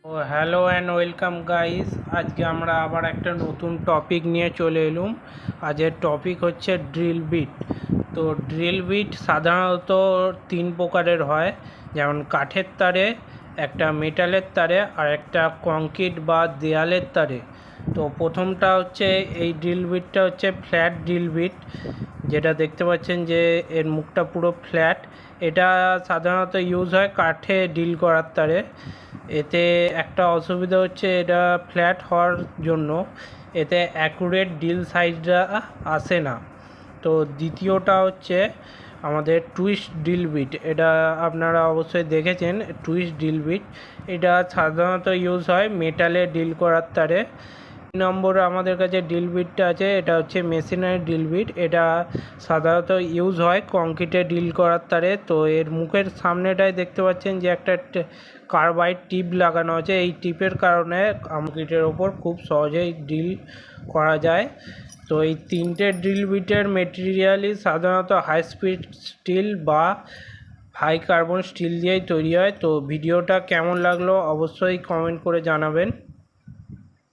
O hello and welcome guys. আজকে আমরা আবার একটা নতুন টপিক নিয়ে চলে এলুম। আজকের টপিক হচ্ছে ড্রিল বিট। তো ড্রিল বিট সাধারণত তিন প্রকারের হয়, যেমন কাঠের তারে, একটা মেটালের তারে, আর একটা কংক্রিট বা দেয়ালের তারে। তো প্রথমটা হচ্ছে এই ড্রিল বিটটা হচ্ছে ফ্ল্যাট ড্রিল বিট, যেটা দেখতে পাচ্ছেন যে এর মুখটা পুরো ফ্ল্যাট। এটা সাধারণত ইউজ হয় কাঠে ড্রিল করার তারে। এতে একটা অসুবিধা হচ্ছে, এটা ফ্ল্যাট হওয়ার জন্য এতে অ্যাকুরেট ড্রিল সাইজটা আসে না। তো দ্বিতীয়টা হচ্ছে আমাদের টুইস্ট ড্রিল বিট। এটা আপনারা অবশ্যই দেখেছেন, টুইস্ট ড্রিল বিট। এটা সাধারণত ইউজ হয় মেটালে ড্রিল করার তারে। নম্বরে আমাদের কাছে ড্রিল বিটটা আছে, এটা হচ্ছে মেশিনারি ড্রিল বিট। এটা সাধারণত ইউজ হয় কংক্রিটে ড্রিল করার তারে। তো এর মুখের সামনেটায় দেখতে পাচ্ছেন যে একটা কার্বাইড টিপ লাগানো আছে। এই টিপের কারণে কংক্রিটের ওপর খুব সহজেই ড্রিল করা যায়। তো এই তিনটে ড্রিল বিটের মেটেরিয়ালই সাধারণত হাই স্পিড স্টিল বা হাই কার্বন স্টিল দিয়েই তৈরি হয়। তো ভিডিওটা কেমন লাগলো অবশ্যই কমেন্ট করে জানাবেন।